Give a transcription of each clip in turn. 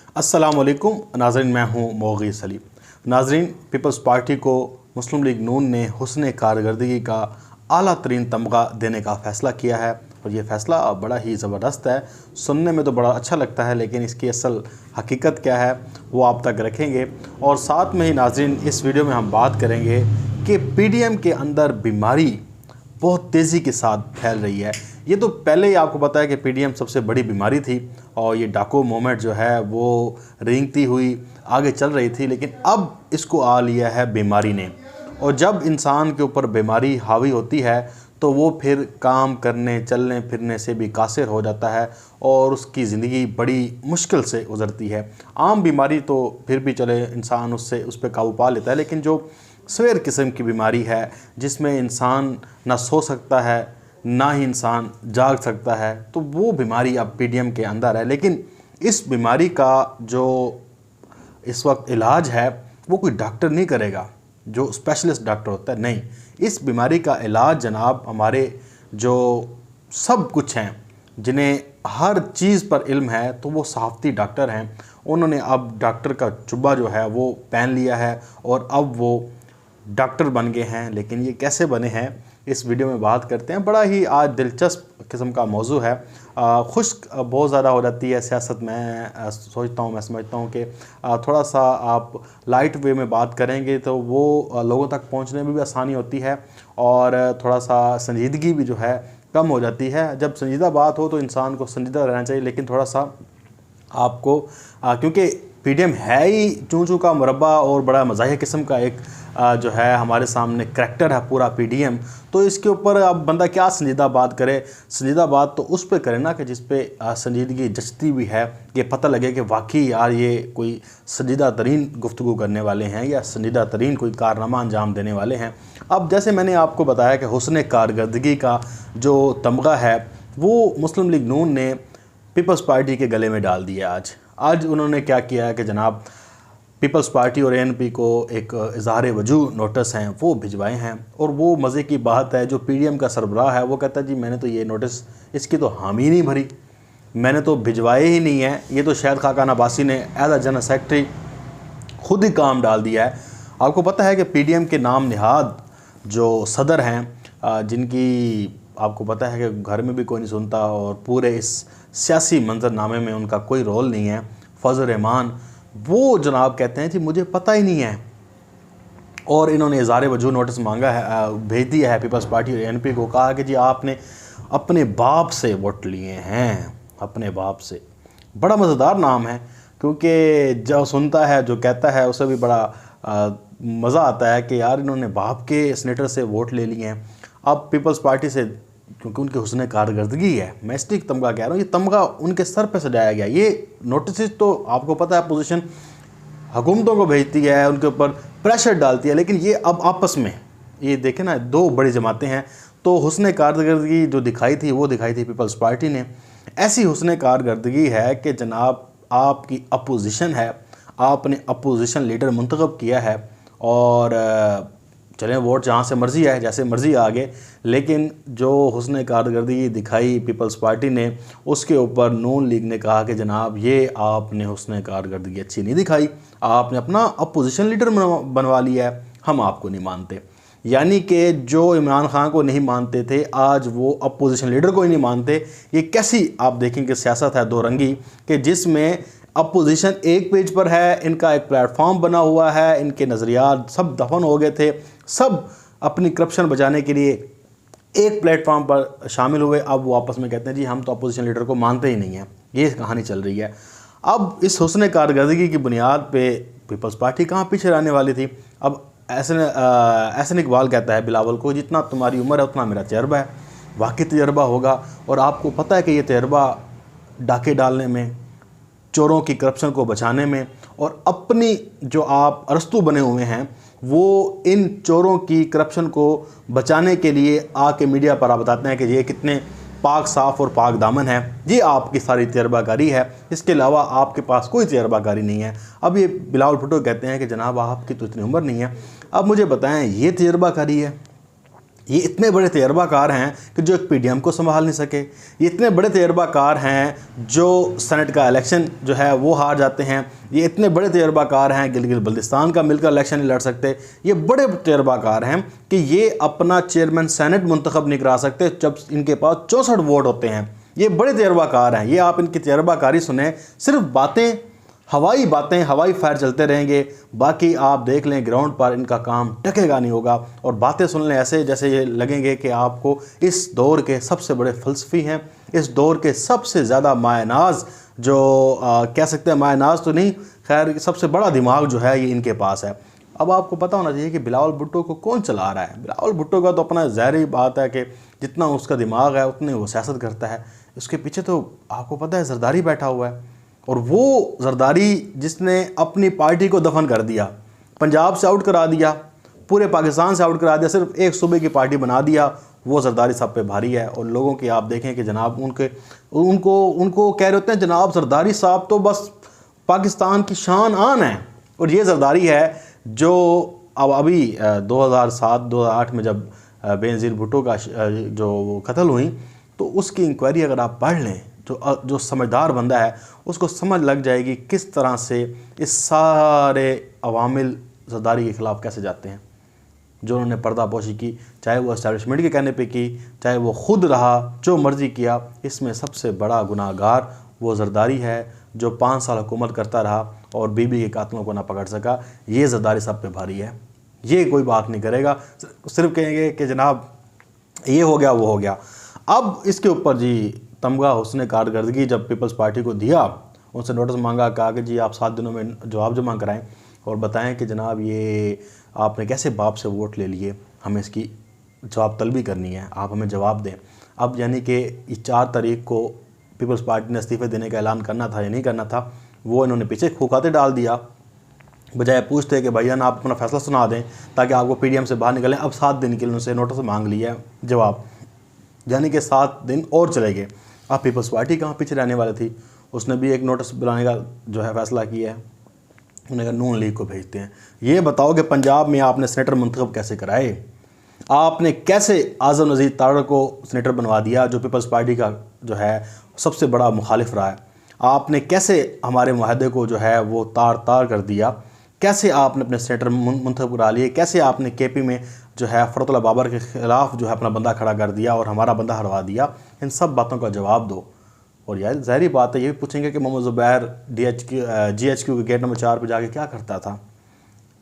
अस्सलामुअलैकुम नाज़रीन, मैं हूँ मोगी सलीम। नाज़रीन, पीपल्स पार्टी को मुस्लिम लीग नून ने हुस्न कारकर्दगी का आला तरीन तमगा देने का फ़ैसला किया है और ये फ़ैसला बड़ा ही ज़बरदस्त है। सुनने में तो बड़ा अच्छा लगता है, लेकिन इसकी असल हकीकत क्या है वो आप तक रखेंगे। और साथ में ही नाज़रीन, इस वीडियो में हम बात करेंगे कि पीडीएम के अंदर बीमारी बहुत तेज़ी के साथ फैल रही है। ये तो पहले ही आपको पता है कि पीडीएम सबसे बड़ी बीमारी थी और ये डाको मूवमेंट जो है वो रेंगती हुई आगे चल रही थी, लेकिन अब इसको आ लिया है बीमारी ने। और जब इंसान के ऊपर बीमारी हावी होती है तो वो फिर काम करने चलने फिरने से भी कासिर हो जाता है और उसकी ज़िंदगी बड़ी मुश्किल से गुजरती है। आम बीमारी तो फिर भी चले, इंसान उस पर काबू पा लेता है, लेकिन जो सवेर किस्म की बीमारी है जिसमें इंसान ना सो सकता है ना ही इंसान जाग सकता है, तो वो बीमारी अब पीडीएम के अंदर है। लेकिन इस बीमारी का जो इस वक्त इलाज है वो कोई डॉक्टर नहीं करेगा, जो स्पेशलिस्ट डॉक्टर होता है, नहीं। इस बीमारी का इलाज जनाब हमारे जो सब कुछ हैं, जिन्हें हर चीज़ पर इल्म है, तो वो सहाफ़ती डॉक्टर हैं। उन्होंने अब डॉक्टर का जुब्बा जो है वो पहन लिया है और अब वो डॉक्टर बन गए हैं। लेकिन ये कैसे बने हैं इस वीडियो में बात करते हैं। बड़ा ही आज दिलचस्प किस्म का मौजू है। खुश्क बहुत ज़्यादा हो जाती है सियासत में। मैं समझता हूँ कि थोड़ा सा आप लाइट वे में बात करेंगे तो वो लोगों तक पहुँचने में भी आसानी होती है और थोड़ा सा संजीदगी भी जो है कम हो जाती है। जब संजीदा बात हो तो इंसान को संजीदा रहना चाहिए, लेकिन थोड़ा सा आपको क्योंकि पीडीएम है ही चूँ चूँ का मुरब्बा और बड़ा मज़ाहिया किस्म का एक जो है हमारे सामने करैक्टर है पूरा पीडीएम, तो इसके ऊपर अब बंदा क्या संजीदा बात करे। संजीदा बात तो उस पर करे ना कि जिस पे संजीदगी जचती भी है, कि पता लगे कि वाकई यार ये कोई संजीदा तरीन गुफ्तगू करने वाले हैं या संजीदा तरीन कोई कारनामा अंजाम देने वाले हैं। अब जैसे मैंने आपको बताया कि हुस्न कारकर्दगी का जो तमगा है वो मुस्लिम लीग नून ने पीपल्स पार्टी के गले में डाल दिया। आज उन्होंने क्या किया है कि जनाब पीपल्स पार्टी और एएनपी को एक इज़हार वजूह नोटिस हैं वो भिजवाए हैं। और वो मज़े की बात है, जो पीडीएम का सरबराह है वो कहता है जी मैंने तो ये नोटिस इसकी तो हामी नहीं भरी, मैंने तो भिजवाए ही नहीं है, ये तो शायद खाकान अब्बासी ने एज अ जनरल सेक्रेटरी खुद ही काम डाल दिया है। आपको पता है कि पीडीएम के नाम निहाद जो सदर हैं, जिनकी आपको पता है कि घर में भी कोई नहीं सुनता और पूरे इस सियासी मंजरनामे में उनका कोई रोल नहीं है, फजल रहमान, वो जनाब कहते हैं जी मुझे पता ही नहीं है। और इन्होंने इज़हार वजूह नोटिस मांगा है, भेज दिया है पीपल्स पार्टी और एएनपी को, कहा कि जी आपने अपने बाप से वोट लिए हैं, अपने बाप से। बड़ा मज़ेदार नाम है, क्योंकि जो सुनता है जो कहता है उसे भी बड़ा मज़ा आता है कि यार इन्होंने बाप के सीनेटर से वोट ले लिए हैं। अब पीपल्स पार्टी से, क्योंकि उनकी हुस्न कारकर्दगी है, मैं इसलिए तमगा कह रहा हूँ, ये तमगा उनके सर पे सजाया गया। ये नोटिस तो आपको पता है अपोजिशन हुकूमतों को भेजती है, उनके ऊपर प्रेशर डालती है, लेकिन ये अब आपस में ये देखें ना, दो बड़ी जमातें हैं, तो हुस्न कारकर्दगी जो दिखाई थी वो दिखाई थी पीपल्स पार्टी ने। ऐसी हुस्न कारकर्दगी है कि जनाब आपकी अपोजिशन है, आपने अपोजिशन लीडर मुंतखब किया है और चलें वोट जहाँ से मर्ज़ी है, जैसे मर्ज़ी आगे, लेकिन जो हुस्न कारकर्दगी दिखाई पीपल्स पार्टी ने उसके ऊपर नून लीग ने कहा कि जनाब ये आपने हुस्न कारकर्दगी अच्छी नहीं दिखाई, आपने अपना अपोजिशन लीडर बनवा लिया है, हम आपको नहीं मानते। यानी कि जो इमरान खान को नहीं मानते थे आज वो अपोजिशन लीडर को ही नहीं मानते। ये कैसी आप देखेंगे सियासत है दो रंगी, कि जिसमें अपोजिशन एक पेज पर है, इनका एक प्लेटफॉर्म बना हुआ है, इनके नज़रियात सब दफन हो गए थे, सब अपनी करप्शन बचाने के लिए एक प्लेटफॉर्म पर शामिल हुए। अब वो आपस में कहते हैं जी हम तो अपोजिशन लीडर को मानते ही नहीं हैं। ये कहानी चल रही है। अब इस हुस्न कारकर्दगी की बुनियाद पे पीपल्स पार्टी कहाँ पीछे रहने वाली थी। अब एहसन इकबाल कहता है बिलावल को, जितना तुम्हारी उम्र है उतना मेरा तजर्बा है। वाकई तजर्बा होगा, और आपको पता है कि ये तजर्बा डाके डालने में, चोरों की करप्शन को बचाने में, और अपनी जो आप अरस्तू बने हुए हैं वो इन चोरों की करप्शन को बचाने के लिए आके मीडिया पर आप बताते हैं कि ये कितने पाक साफ़ और पाक दामन है। ये आपकी सारी तजर्बाकारी है, इसके अलावा आपके पास कोई तजर्बाकारी नहीं है। अब ये बिलावल भुट्टो कहते हैं कि जनाब आपकी तो इतनी उम्र नहीं है। अब मुझे बताएं ये तजर्बाकारी है, ये इतने बड़े तजर्बाकार हैं कि जो एक पीडीएम को संभाल नहीं सके, ये इतने बड़े तजर्बाकार हैं जो सेनेट का इलेक्शन जो है वो हार जाते हैं, ये इतने बड़े तजर्बाकार हैं गिलगित बल्तिस्तान का मिलकर इलेक्शन नहीं लड़ सकते, ये बड़े तजर्बाकार हैं कि ये अपना चेयरमैन सेनेट मुंतखब नहीं करा सकते जब इनके पास 64 वोट होते हैं। ये बड़े तजर्बाकार हैं, ये आप इनकी तजर्बाकारी सुने, सिर्फ बातें, हवाई बातें, हवाई फायर चलते रहेंगे, बाकी आप देख लें ग्राउंड पर इनका काम टकेगा नहीं होगा। और बातें सुन लें ऐसे जैसे ये लगेंगे कि आपको इस दौर के सबसे बड़े फ़लसफ़ी हैं, इस दौर के सबसे ज़्यादा मायनाज जो कह सकते हैं, मायनाज तो नहीं, खैर सबसे बड़ा दिमाग जो है ये इनके पास है। अब आपको पता होना चाहिए कि बिलावल भुट्टो को कौन चला रहा है। बिलावल भुट्टो का तो अपना ज़ाहिर बात है कि जितना उसका दिमाग है उतने वो सियासत करता है। उसके पीछे तो आपको पता है जरदारी बैठा हुआ है, और वो जरदारी जिसने अपनी पार्टी को दफन कर दिया, पंजाब से आउट करा दिया, पूरे पाकिस्तान से आउट करा दिया, सिर्फ एक सूबे की पार्टी बना दिया, वो जरदारी सब पे भारी है। और लोगों की आप देखें कि जनाब उनको कह रहे होते हैं जनाब जरदारी साहब तो बस पाकिस्तान की शान आन है। और ये जरदारी है जो अब अभी 2007-2008 में जब बेनज़ीर भुट्टो का जो कत्ल हुई तो उसकी इंक्वायरी अगर आप पढ़ लें, जो समझदार बंदा है उसको समझ लग जाएगी किस तरह से इस सारे अवामिल ज़रदारी के ख़िलाफ़ कैसे जाते हैं। जो उन्होंने पर्दापोशी की, चाहे वो एस्टैब्लिशमेंट के कहने पे की, चाहे वो ख़ुद रहा, जो मर्ज़ी किया, इसमें सबसे बड़ा गुनाहगार वो ज़रदारी है जो 5 साल हुकूमत करता रहा और बीबी के कातलों को ना पकड़ सका। ये ज़रदारी सब पे भारी है, ये कोई बात नहीं करेगा, सिर्फ कहेंगे कि जनाब ये हो गया वो हो गया। अब इसके ऊपर जी तमगा हुस्न कारकर्दगी जब पीपल्स पार्टी को दिया, उनसे नोटिस मांगा, कहा कि जी आप 7 दिनों में जवाब जमा कराएं और बताएं कि जनाब ये आपने कैसे बाप से वोट ले लिए, हमें इसकी जवाब तलबी करनी है, आप हमें जवाब दें। अब यानी कि 4 तारीख को पीपल्स पार्टी ने इस्तीफ़े देने का ऐलान करना था या नहीं करना था, वो इन्होंने पीछे खुखाते डाल दिया, बजाय पूछते कि भैया ना आप अपना फ़ैसला सुना दें ताकि आपको पीडीएम से बाहर निकलें। अब 7 दिन के लिए उनसे नोटिस मांग लिया जवाब, यानी कि 7 दिन और चले गए। अब पीपल्स पार्टी कहाँ पीछे रहने वाली थी, उसने भी एक नोटिस बुलाने का जो है फ़ैसला किया है। उन्होंने कहा नून लीग को भेजते हैं। ये बताओ कि पंजाब में आपने सेनेटर मुंतखब कैसे कराए, आपने कैसे आज़म नज़ीर तारड़ को सेनेटर बनवा दिया जो पीपल्स पार्टी का जो है सबसे बड़ा मुखालिफ रहा है, आपने कैसे हमारे मुआहदे को जो है वो तार तार कर दिया, कैसे आपने अपने सेनेटर मुंतखब करा लिए, कैसे आपने केपी में जो है फरतुल्लाह बाबर के ख़िलाफ़ जो है अपना बंदा खड़ा कर दिया और हमारा बंदा हरवा दिया। इन सब बातों का जवाब दो। और यार ज़ाहिरी बात है, ये भी पूछेंगे कि मोहम्मद ज़ुबैर GHQ के गेट नंबर 4 पर जाके क्या करता था,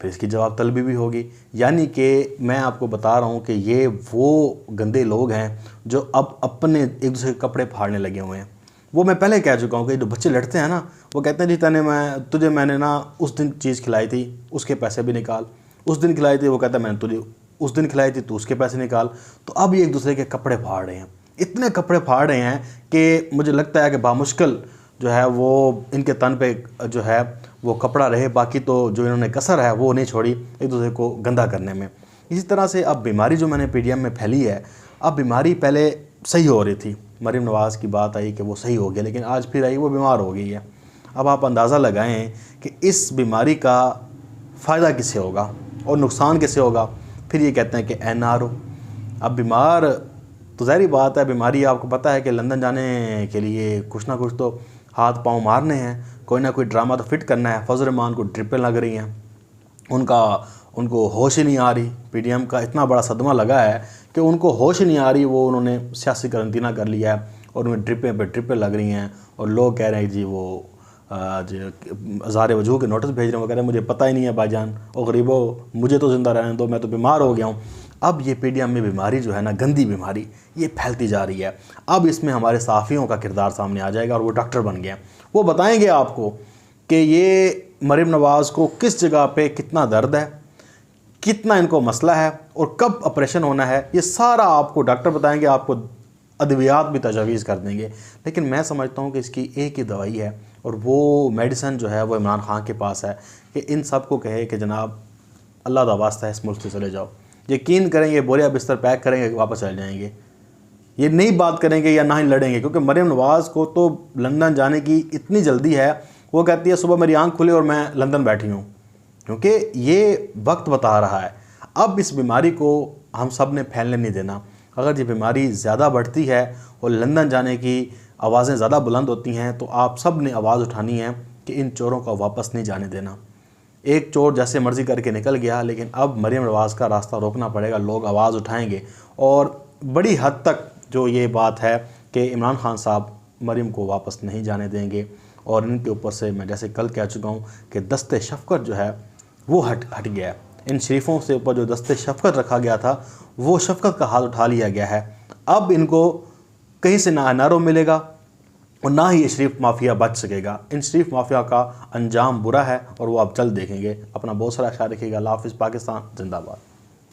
फिर इसकी जवाब तलबी भी होगी। यानी कि मैं आपको बता रहा हूँ कि ये वो गंदे लोग हैं जो अब अपने एक दूसरे के कपड़े फाड़ने लगे हुए हैं। वो मैं पहले कह चुका हूँ कि जो बच्चे लड़ते हैं ना, वो कहते हैं जी तुझे मैंने ना उस दिन चीज़ खिलाई थी, उसके पैसे भी निकाल, उस दिन खिलाई थी, वो कहता है मैंने तुझे उस दिन खिलाई थी, तो उसके पैसे निकाल। तो अब ये एक दूसरे के कपड़े फाड़ रहे हैं, इतने कपड़े फाड़ रहे हैं कि मुझे लगता है कि बामुश्किल जो है वो इनके तन पे जो है वो कपड़ा रहे, बाकी तो जो इन्होंने कसर है वो नहीं छोड़ी एक दूसरे को गंदा करने में। इसी तरह से अब बीमारी जो मैंने पीडीएम में फैली है, अब बीमारी पहले सही हो रही थी, मरीम नवाज़ की बात आई कि वो सही हो गया, लेकिन आज फिर आई वो बीमार हो गई है। अब आप अंदाज़ा लगाएं कि इस बीमारी का फ़ायदा किसे होगा और नुकसान किसे होगा। फिर ये कहते हैं कि NRO। अब बीमार तो ज़ाहिर बात है, बीमारी आपको पता है कि लंदन जाने के लिए कुछ ना कुछ तो हाथ पांव मारने हैं, कोई ना कोई ड्रामा तो फिट करना है। फजल रहमान को ड्रिपें लग रही हैं, उनको होश ही नहीं आ रही। पीडीएम का इतना बड़ा सदमा लगा है कि उनको होश ही नहीं आ रही, वो उन्होंने सियासी करंतना कर लिया है और उन्हें ड्रिपें पे ड्रिपें लग रही हैं। और लोग कह रहे हैं जी वो हज़ार वजूह के नोटिस भेज रहे हैं, वो कह रहे हैं मुझे पता ही नहीं है भाईजान, और गरीबो मुझे तो ज़िंदा रहने दो, मैं तो बीमार हो गया हूँ। अब ये पीडीएम में बीमारी जो है ना, गंदी बीमारी, ये फैलती जा रही है। अब इसमें हमारे सहाफ़ियों का किरदार सामने आ जाएगा और वो डॉक्टर बन गए हैं। वो बताएंगे आपको कि ये मरीम नवाज़ को किस जगह पे कितना दर्द है, कितना इनको मसला है और कब ऑपरेशन होना है, ये सारा आपको डॉक्टर बताएंगे, आपको अद्वियात भी तजवीज़ कर देंगे। लेकिन मैं समझता हूँ कि इसकी एक ही दवाई है और वो मेडिसन जो है वो इमरान खान के पास है कि इन सब को कहे कि जनाब अल्लाह दा वास्ता है इस मुल्क से चले जाओ। यकीन करेंगे, बोरिया बिस्तर पैक करेंगे, वापस चले जाएंगे। ये नहीं बात करेंगे या ना ही लड़ेंगे, क्योंकि मरीम नवाज़ को तो लंदन जाने की इतनी जल्दी है, वो कहती है सुबह मेरी आंख खुली और मैं लंदन बैठी हूँ, क्योंकि ये वक्त बता रहा है। अब इस बीमारी को हम सब ने फैलने नहीं देना। अगर ये बीमारी ज़्यादा बढ़ती है और लंदन जाने की आवाज़ें ज़्यादा बुलंद होती हैं तो आप सब ने आवाज़ उठानी है कि इन चोरों को वापस नहीं जाने देना। एक चोर जैसे मर्ज़ी करके निकल गया, लेकिन अब मरीम नवाज़ का रास्ता रोकना पड़ेगा। लोग आवाज़ उठाएंगे और बड़ी हद तक जो ये बात है कि इमरान खान साहब मरीम को वापस नहीं जाने देंगे। और इनके ऊपर से मैं जैसे कल कह चुका हूँ कि दस्ते शफ़क़त जो है वो हट गया है। इन शरीफों से ऊपर जो दस्ते शफ़क़त रखा गया था वो शफ़क़त का हाथ उठा लिया गया है। अब इनको कहीं से ना नारों मिलेगा और ना ही ये शरीफ माफिया बच सकेगा। इन शरीफ माफिया का अंजाम बुरा है और वो आप जल्द देखेंगे। अपना बहुत सारा ख्याल रखिएगा। अल्लाह हाफ़िज़। पाकिस्तान जिंदाबाद।